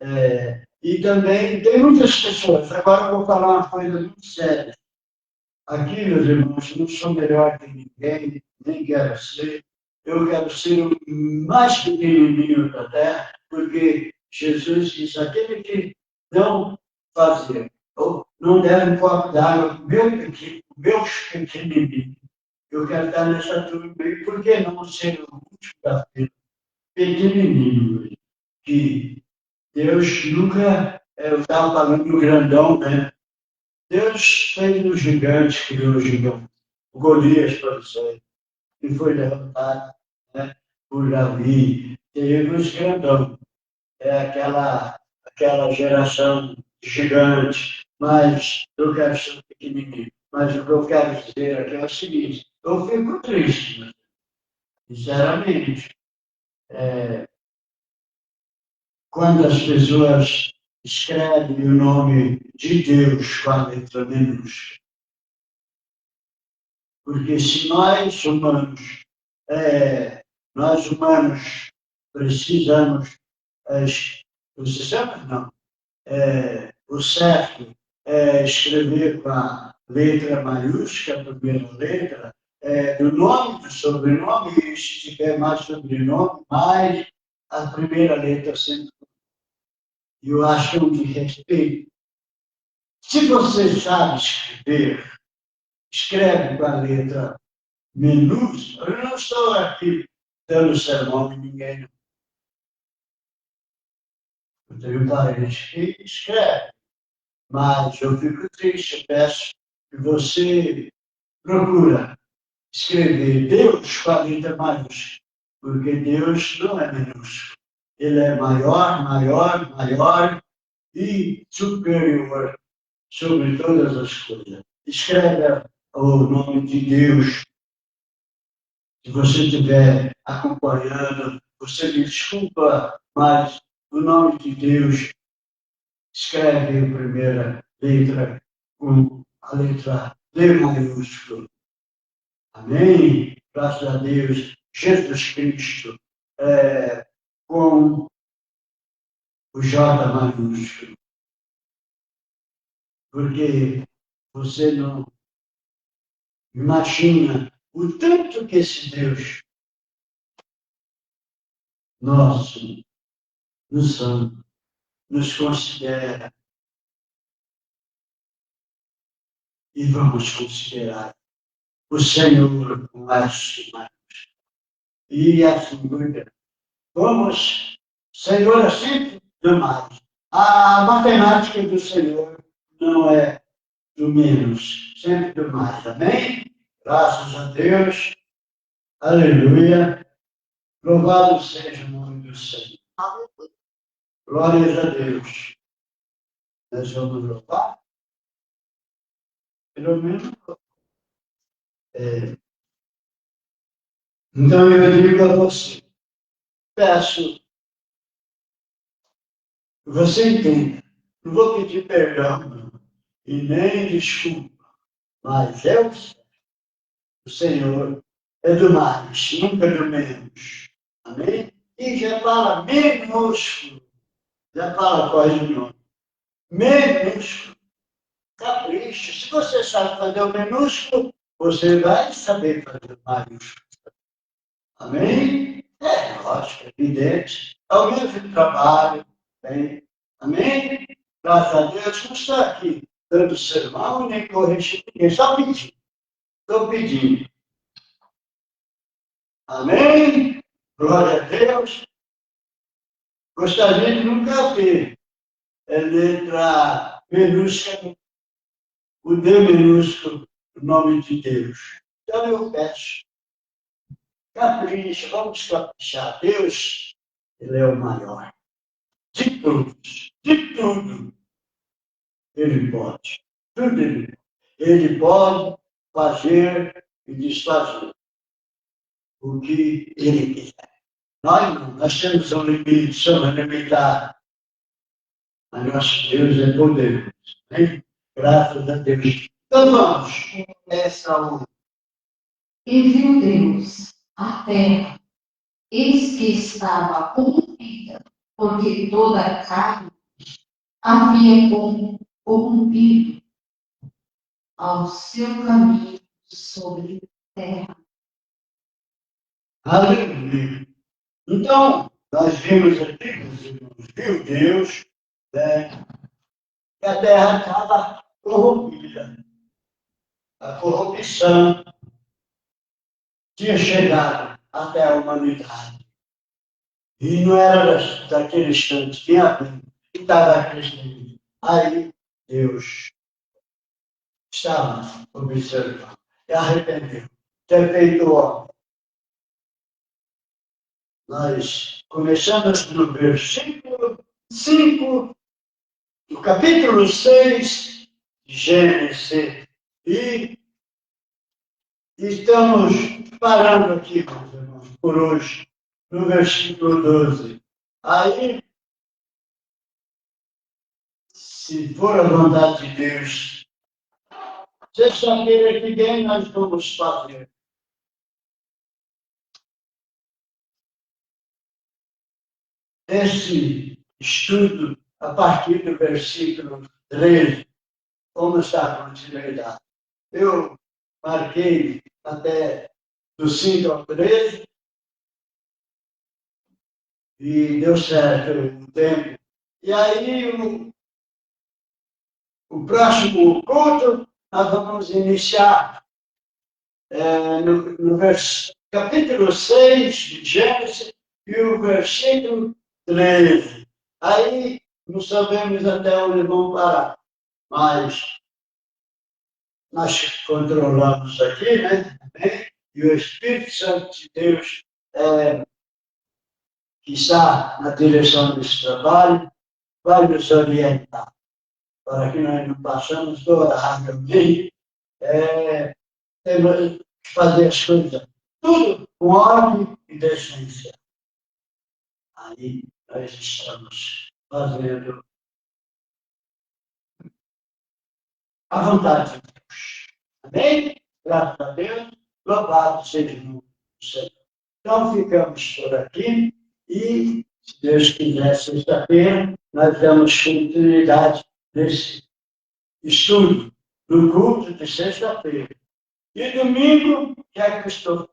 né? E também tem muitas pessoas. Agora eu vou falar uma coisa muito séria. Aqui, meus irmãos, não sou melhor que ninguém, nem quero ser. Eu quero ser o mais pequenininho da terra, porque Jesus diz: aquele que não fazer, ou não der um copo d'água, meus pequenininhos. Eu quero estar nessa turma aí, por que não ser o último da fila? Pequenininho, que Deus nunca, eu estava falando do grandão, né? Deus fez um gigante, criou um gigante, o Golias, para você, que foi derrotado, né, por Davi. Teve os grandão, aquela geração gigante, mas eu quero ser pequenininho. Mas o que eu quero dizer aqui é o seguinte: eu fico triste, sinceramente, quando as pessoas escrevem o nome de Deus com a letra minúscula. Porque se nós humanos precisamos, precisamos não, o certo é escrever com a letra maiúscula, a primeira letra, do nome, do sobrenome, e se tiver mais sobrenome, mais a primeira letra sempre. Eu acho que é um de respeito. Se você sabe escrever, escreve com a letra minúscula. Eu não estou aqui dando sermão em ninguém. Eu tenho parente que escreve, mas eu fico triste, eu peço que você procura escrever Deus com a letra maiúscula, porque Deus não é minúsculo. Ele é maior, maior, maior e superior sobre todas as coisas. Escreva o nome de Deus. Se você estiver acompanhando, você me desculpa, mas o nome de Deus escreve a primeira letra com a letra D maiúsculo. Amém? Graças a Deus. Jesus Cristo com o J maiúsculo. Porque você não imagina o tanto que esse Deus nosso nos ama, nos considera e vamos considerar o Senhor mais e mais. E assim, vamos, Senhor é sempre demais. A matemática do Senhor não é do menos, sempre do mais. Amém? Graças a Deus. Aleluia. Louvado seja o nome do Senhor. Glórias a Deus. Nós vamos louvar. Pelo menos. Então eu digo a você, peço que você entenda. Não vou pedir perdão e nem desculpa, mas o Senhor é do mais, nunca do menos. Amém? E já fala minúsculo, já fala quase o nome. Minúsculo. Capricho. Se você sabe fazer o minúsculo, você vai saber fazer o maiúsculo. Amém? É lógico, é evidente. É o mesmo trabalho. Bem. Amém? Graças a Deus, não está aqui dando sermão nem corrigir ninguém, só pedindo. Estou pedindo. Amém? Glória a Deus. Gostaria de nunca ver letra minúscula, o D minúsculo, o nome de Deus. Então eu peço, capricha, vamos caprichar. Deus, Ele é o maior. De todos, de tudo, Ele pode. Tudo Ele pode. Ele pode fazer e desfazer o que Ele quiser. Nós temos um limite, somos limitados. Mas nosso Deus é poderoso. Né? Graças a Deus. Então vamos. Essa E viu Deus a terra eis que estava corrompida, porque toda a carne havia corrompido ao seu caminho sobre a terra. Aleluia. Então, nós vimos aqui, meus irmãos, viu Deus, né, que a terra estava corrompida. A corrupção tinha chegado até a humanidade. E não era daquele instante, tinha alguém que estava crescendo. Aí Deus estava observando e arrependeu. Ter feito o homem. Nós começamos no versículo 5, do capítulo 6 de Gênesis. E estamos parando aqui, meus irmãos, por hoje, no versículo 12. Aí, se for a vontade de Deus, sexta-feira que vem nós vamos fazer esse estudo a partir do versículo 13. Vamos dar continuidade. Eu marquei até do 5 ao 13 e deu certo o tempo. E aí, o próximo culto, nós vamos iniciar no capítulo 6 de Gênesis e o versículo 13. Aí, não sabemos até onde vamos parar, mas nós controlamos aqui, né? E o Espírito Santo de Deus, que está na direção desse trabalho, vai nos orientar, para que nós não passamos doravamente, temos que fazer as coisas tudo com ordem e decência. Aí nós estamos fazendo a vontade de Deus. Amém? Graças a Deus, louvado seja o nome do Senhor. Então ficamos por aqui e, se Deus quiser, sexta-feira, nós damos continuidade desse estudo do culto de sexta-feira. E domingo, já que eu estou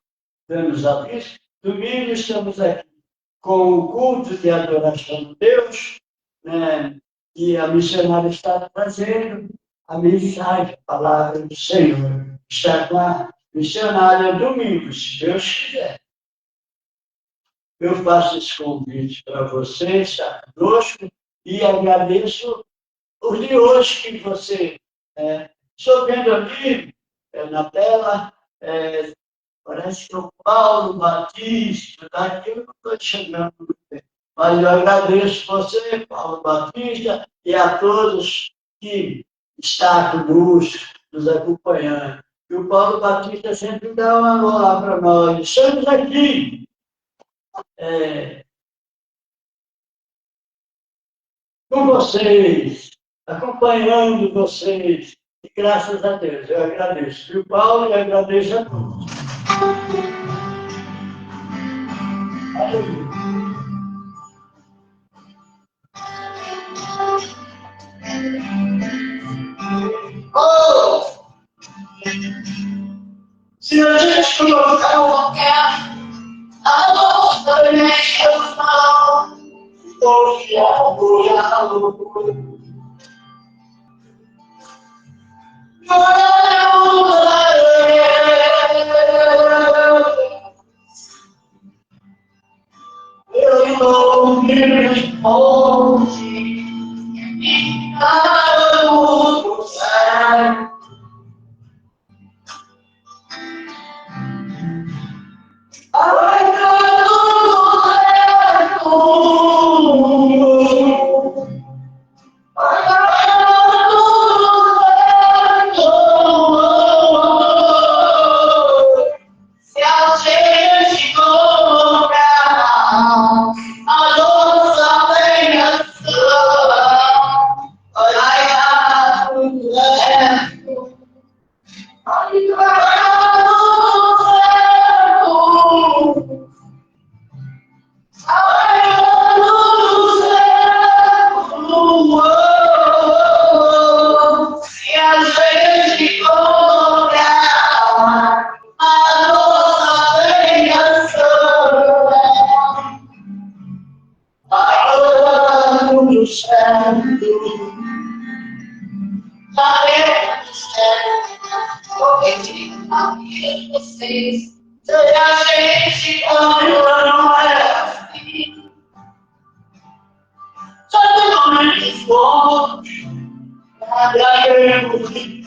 dando os avisos, domingo estamos aqui com o culto de adoração a Deus, né, e a missionária está trazendo a mensagem, a palavra do Senhor. Está com a missionária domingo, se Deus quiser. Eu faço esse convite para você estar conosco e agradeço os de hoje que você estou vendo aqui na tela, parece que é o Paulo Batista, daqui eu não estou chegando muito bem. Mas eu agradeço você, Paulo Batista, e a todos que estão conosco, nos acompanhando. E o Paulo Batista sempre dá uma bola para nós. Estamos aqui. Com vocês, acompanhando vocês, e graças a Deus, eu agradeço. Viu, Paulo? Eu agradeço a todos. Aleluia. Oh! Se a gente colocar qualquer amor, eu falo, hoje eu não me responde, do céu. vocês. Se a gente olha, não é assim. Só que não é de forte. Agarremos de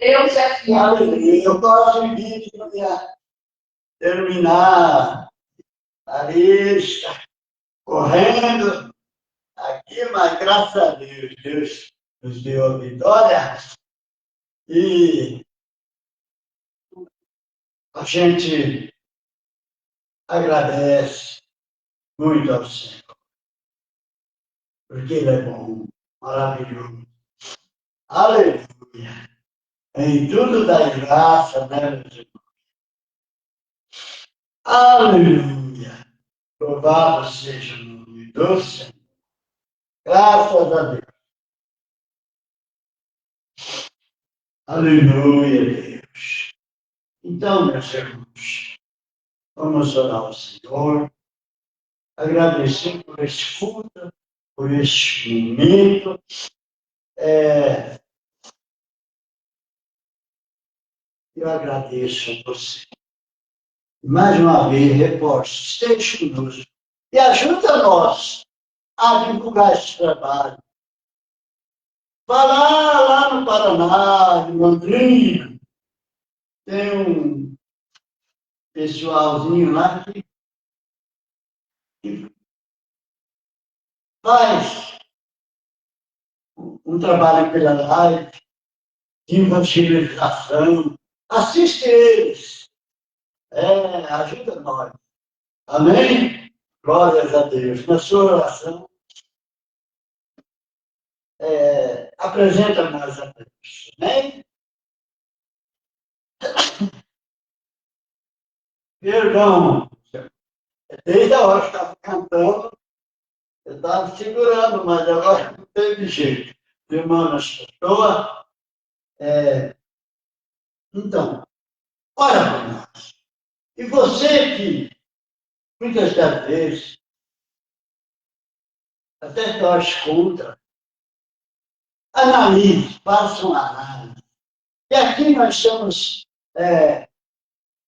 Deus é fiel. Aleluia. Eu gosto de vídeo para terminar a lista, correndo aqui, mas graças a Deus, Deus nos deu a vitória e a gente agradece muito ao Senhor, porque Ele é bom, maravilhoso. Aleluia. Em tudo dá graça, né, meus irmãos? Aleluia. Louvado seja o nome do Senhor. Graças a Deus. Aleluia, Deus. Então, meus irmãos, vamos orar ao Senhor, agradecer por esse culto, por este momento. Eu agradeço a você. Mais uma vez, reforço, esteja conosco e ajuda nós a divulgar esse trabalho. Vá lá no Paraná, em Londrina, tem um pessoalzinho lá que faz um trabalho pela live, de evangelização. Assiste eles. Ajuda nós. Amém? Glórias a Deus. Na sua oração, apresenta nós a Deus. Amém? Perdão. Desde a hora que estava cantando, eu estava segurando, mas agora não teve jeito. Irmã, pessoa. Então, ora por nós. E você que, muitas das vezes, até torce contra, analise, faça uma análise. E aqui nós estamos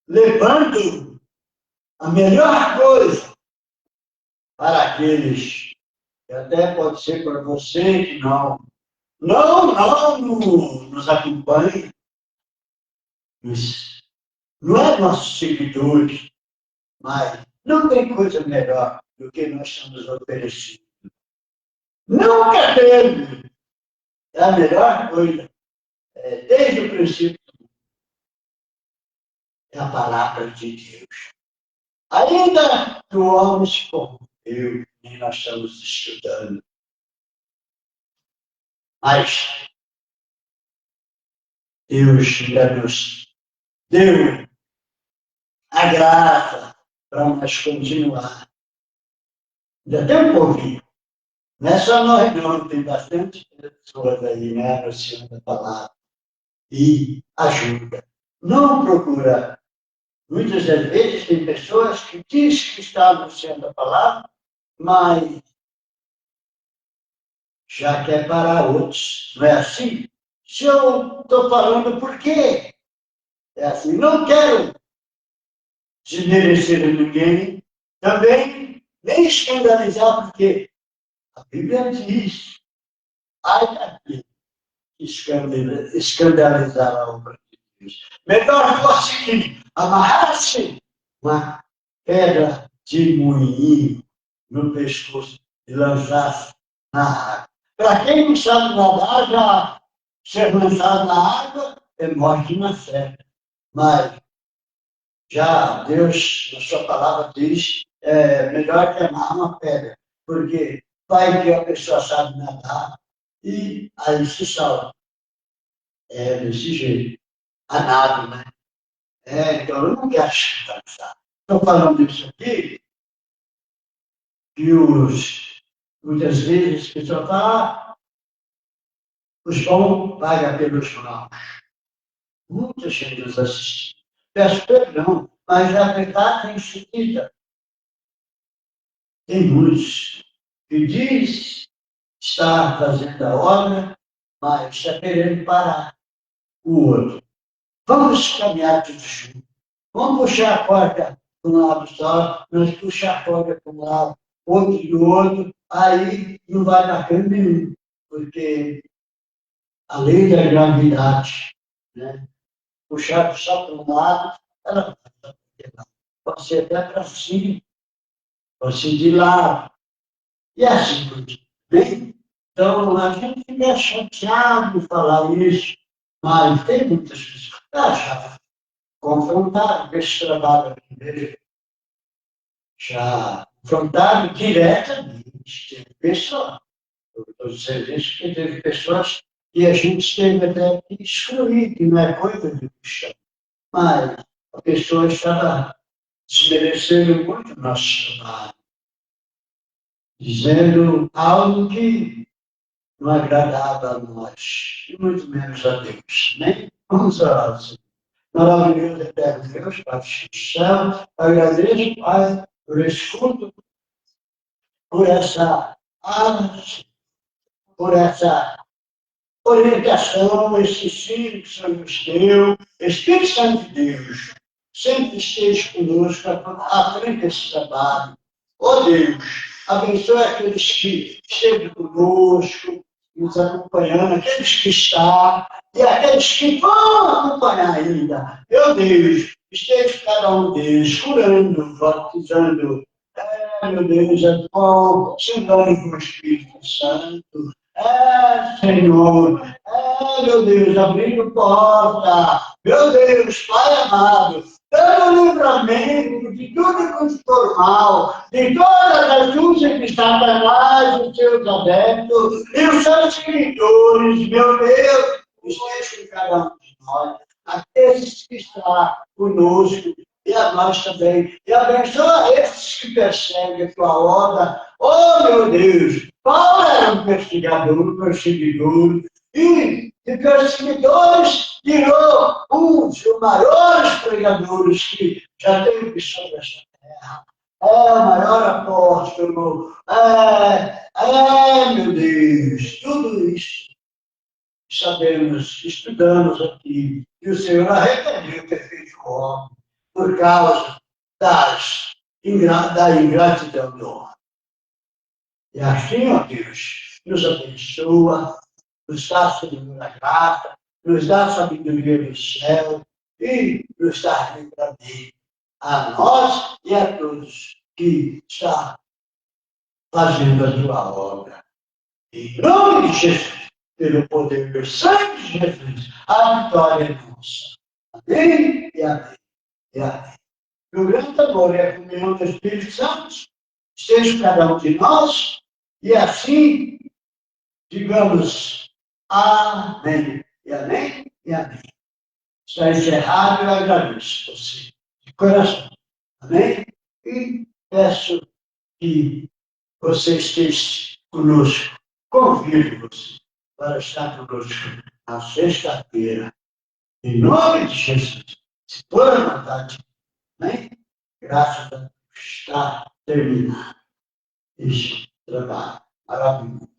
levando a melhor coisa para aqueles, que até pode ser para você que não não nos acompanha, não é nossos seguidores, mas não tem coisa melhor do que nós estamos oferecendo. Nunca teve. É a melhor coisa, desde o princípio, é a palavra de Deus. Ainda que o homem se corrompeu, e nós estamos estudando, mas Deus ainda nos deu a graça para nós continuar. Ainda tem um pouquinho. Não é só nós, não. Tem bastante pessoas aí, né, anunciando a palavra. E ajuda. Não procura. Muitas das vezes tem pessoas que dizem que estão anunciando a palavra, mas já quer parar outros. Não é assim? Se eu estou falando por quê? É assim, não quero desmerecer ninguém, também nem escandalizar, porque a Bíblia diz, ai daquele que escandalizar a obra de Deus. Melhor fosse que amarrasse uma pedra de moinho no pescoço e lançasse na água. Para quem não sabe nadar, já ser lançado na água é morte na certa. Mas já Deus, na sua palavra, diz, melhor que amar uma pedra, porque vai que a pessoa sabe nadar e aí se salva. É desse jeito. A nado, né? Então eu não quero descansar. Estou falando disso aqui, que muitas vezes as pessoas falam, os bons pagam pelos maus. Muita gente nos assiste. Peço perdão, mas a verdade é infinita. Tem muitos que diz estar fazendo a obra, mas está querendo parar o outro. Vamos caminhar tudo junto. Vamos puxar a corda para um lado só, nós puxar a corda para um lado, outro do outro, aí não vai dar canto nenhum, porque a lei da gravidade, né? Puxar só para um lado, ela pode ser até para cima, pode ser de lado, e assim por diante. Então, a gente fica chateado de falar isso, mas tem muitas pessoas que já confrontaram com esse trabalho aqui mesmo, já confrontaram diretamente. Teve pessoas, eu estou dizendo isso porque teve pessoas que a gente teve até que excluir, que não é coisa de puxar. Mas a pessoa estava desmerecendo muito o nosso trabalho, dizendo algo que não agradava a nós, e muito menos a Deus. Nem vamos orar, Senhor. Maravilhoso, eterno Deus, Pai do céu, agradeço, Pai, por esse culto, por essa arte, por essa orientação, esse ensino que o Senhor nos deu. Espírito Santo de Deus, sempre esteja conosco à frente desse trabalho. Ó Deus, abençoe aqueles que esteve conosco, nos acompanhando, aqueles que estão e aqueles que vão acompanhar ainda. Meu Deus, esteja cada um deles curando, batizando. Meu Deus, é bom, chegando com o Espírito Santo. Senhor, meu Deus, abrindo porta. Meu Deus, Pai amado, dando livramento de tudo que for mal, de todas as lutas que Satanás, os seus adeptos e os seus seguidores, meu Deus, esteja com cada um de nós, aqueles que estão conosco, e a nós também. E abençoa esses que perseguem a tua obra. Oh, meu Deus! Paulo era um perseguidor, e de perseguidores virou um dos maiores pregadores que já teve sobre esta terra. É o maior apóstolo. Meu Deus! Tudo isso sabemos, estudamos aqui, que o Senhor arrependeu o perfeito homem por causa da ingratidão do homem. E assim, ó Deus, nos abençoa, nos dá sabedoria grata, nos dá sabedoria do céu e nos dá livramento a nós e a todos que estão fazendo a sua obra. Em nome de Jesus, pelo poder do sangue de Jesus, a vitória é nossa. Amém e amém e amém. O grande amor e a comunhão do Espírito Santo esteja com cada um de nós e assim, digamos, amém e amém e amém. Está encerrado e eu agradeço você de coração. Amém? E peço que você esteja conosco. Convido você para estar conosco na sexta-feira. Em nome de Jesus. Se for a vontade, amém? Graças a Deus está terminado este trabalho maravilhoso.